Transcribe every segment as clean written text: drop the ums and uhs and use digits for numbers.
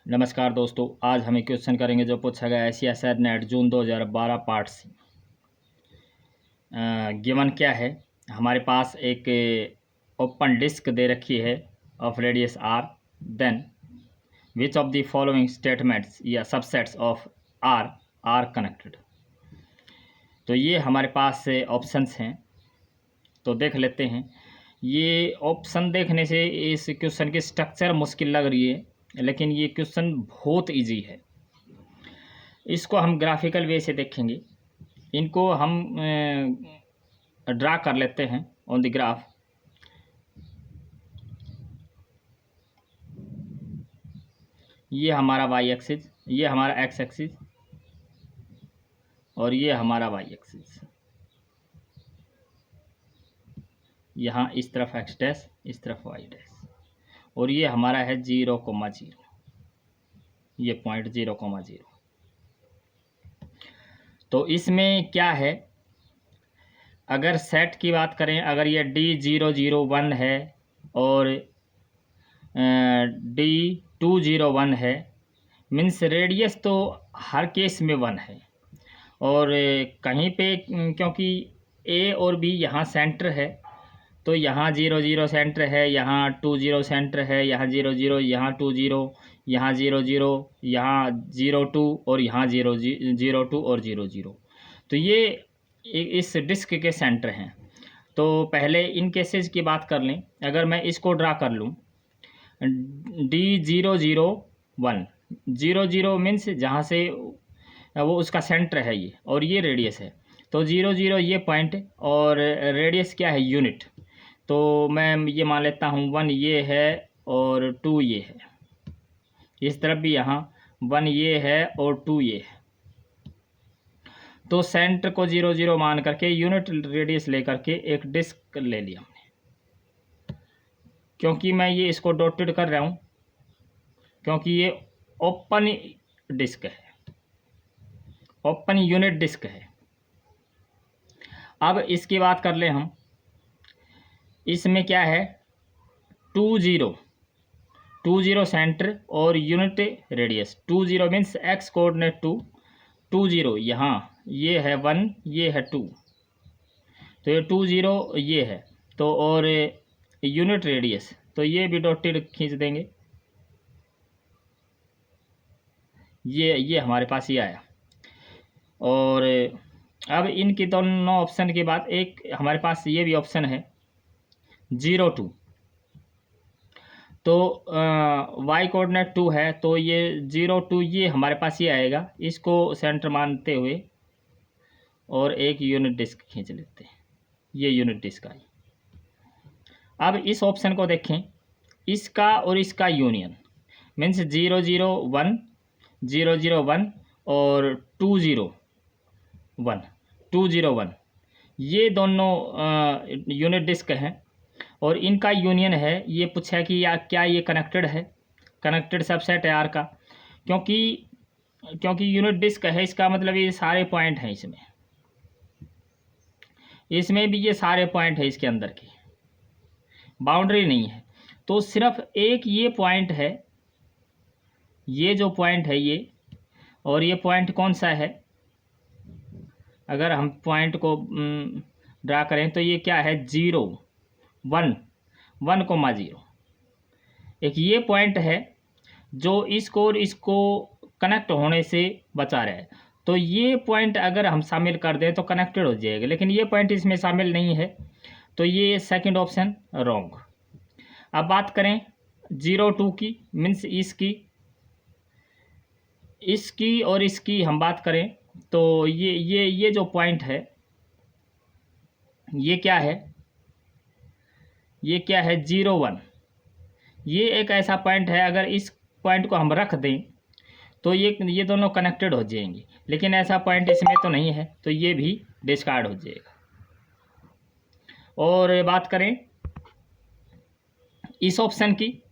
नमस्कार दोस्तों, आज हम एक क्वेश्चन करेंगे जो पूछा गया है CSIR नेट जून 2012 पार्ट सी। गिवन क्या है, हमारे पास एक ओपन डिस्क दे रखी है of radius r, then which of the following statements या subsets of r are connected. तो ये हमारे पास ऑप्शंस हैं, तो देख लेते हैं। ये ऑप्शन देखने से इस क्वेश्चन की स्ट्रक्चर मुश्किल लग रही है, लेकिन ये क्वेश्चन बहुत इजी है। इसको हम ग्राफिकल वे से देखेंगे। इनको हम ड्रा कर लेते हैं ऑन द ग्राफ। ये हमारा वाई एक्सिस, ये हमारा एक्स एक्सिस और ये हमारा वाई एक्सिस। यहाँ इस तरफ एक्स डैश, इस तरफ वाई डैश, और ये हमारा है 0,0, ये पॉइंट 0,0। तो इसमें क्या है, अगर सेट की बात करें, अगर ये D001 है और D201 है, मीन्स रेडियस तो हर केस में 1 है। और कहीं पे क्योंकि A और B यहाँ सेंटर है, तो यहाँ 0,0 सेंटर है, यहाँ 2,0 सेंटर है, यहाँ 0,0, यहाँ 2,0, यहाँ 0,0, यहाँ 0,2 और यहाँ 0,2 और 0,0। तो ये इस डिस्क के सेंटर हैं। तो पहले इन केसेस की बात कर लें। अगर मैं इसको ड्रा कर लूँ, D001, 0,0 मीन्स जहाँ से वो उसका सेंटर है ये, और ये रेडियस है। तो 0,0 ये पॉइंट, और रेडियस क्या है, यूनिट। तो मैं ये मान लेता हूँ 1 ये है और 2 ये है। इस तरफ भी यहाँ 1 ये है और 2 ये है। तो सेंटर को 0,0 मान करके यूनिट रेडियस लेकर के एक डिस्क ले लिया हमने। क्योंकि मैं ये इसको डॉटेड कर रहा हूँ क्योंकि ये ओपन डिस्क है, ओपन यूनिट डिस्क है। अब इसकी बात कर लें हम। इसमें क्या है, 2,0 सेंटर और unit radius. 2,0 means x coordinate 2,0 यहाँ, ये है 1, ये है 2, तो ये 2,0 ये है। तो और यूनिट रेडियस, तो ये भी डॉटेड खींच देंगे। ये हमारे पास ये आया। और अब इनकी दोनों ऑप्शन के बाद एक हमारे पास ये भी ऑप्शन है 0,2। तो वाई कोऑर्डिनेट 2 है, तो ये 0,2 ये हमारे पास ये आएगा। इसको सेंटर मानते हुए और एक यूनिट डिस्क खींच लेते हैं। ये यूनिट डिस्क आई। अब इस ऑप्शन को देखें, इसका और इसका यूनियन मीन्स 0,0,1, 0,0,1 और 2,0,1, ये दोनों यूनिट डिस्क हैं और इनका यूनियन है। ये पूछा कि या क्या ये कनेक्टेड है, कनेक्टेड सबसेट है आर का। क्योंकि यूनिट डिस्क है, इसका मतलब ये सारे पॉइंट हैं इसमें भी ये सारे पॉइंट है, इसके अंदर की बाउंड्री नहीं है। तो सिर्फ एक ये पॉइंट है, ये जो पॉइंट है ये, और ये पॉइंट कौन सा है, अगर हम पॉइंट को ड्रा करें तो ये क्या है, 1,0 एक ये पॉइंट है जो इसको और इसको कनेक्ट होने से बचा रहा है। तो ये पॉइंट अगर हम शामिल कर दें तो कनेक्टेड हो जाएगा, लेकिन ये पॉइंट इसमें शामिल नहीं है, तो ये सेकंड ऑप्शन रॉन्ग। अब बात करें 0,2 की, मीन्स इसकी और इसकी हम बात करें तो ये जो पॉइंट है, ये क्या है, ये क्या है, 0,1। ये एक ऐसा पॉइंट है, अगर इस पॉइंट को हम रख दें तो ये दोनों कनेक्टेड हो जाएंगे, लेकिन ऐसा पॉइंट इसमें तो नहीं है, तो ये भी डिस्कार्ड हो जाएगा। और बात करें इस ऑप्शन की,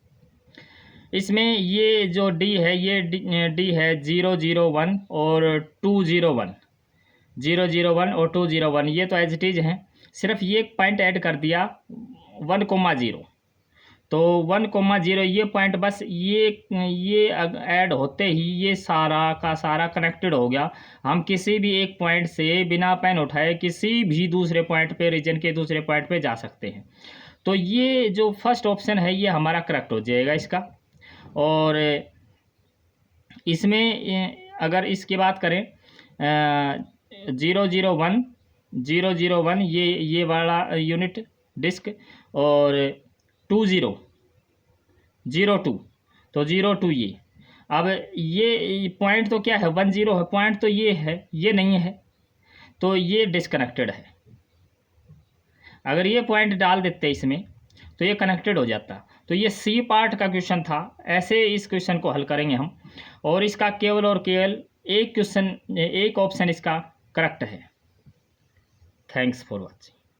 इसमें ये जो डी है, ये डी है 0,0,1 और 2,0,1, 0,0,1 और 2,0,1, ये तो एज इट इज हैं। सिर्फ ये पॉइंट ऐड कर दिया 1,0, तो 1,0 ये पॉइंट बस ये ऐड होते ही ये सारा का सारा कनेक्टेड हो गया। हम किसी भी एक पॉइंट से बिना पेन उठाए किसी भी दूसरे पॉइंट पे, रीजन के दूसरे पॉइंट पे जा सकते हैं। तो ये जो फर्स्ट ऑप्शन है ये हमारा करेक्ट हो जाएगा इसका। और इसमें अगर इसकी बात करें 001 ये वाला यूनिट डिस्क, और 2002 तो 02 ये। अब ये पॉइंट तो क्या है 10 है, पॉइंट तो ये है, ये नहीं है, तो ये डिसकनेक्टेड है। अगर ये पॉइंट डाल देते इसमें तो ये कनेक्टेड हो जाता। तो ये सी पार्ट का क्वेश्चन था। ऐसे इस क्वेश्चन को हल करेंगे हम, और इसका केवल और केवल एक ऑप्शन इसका करेक्ट है। Thanks for watching.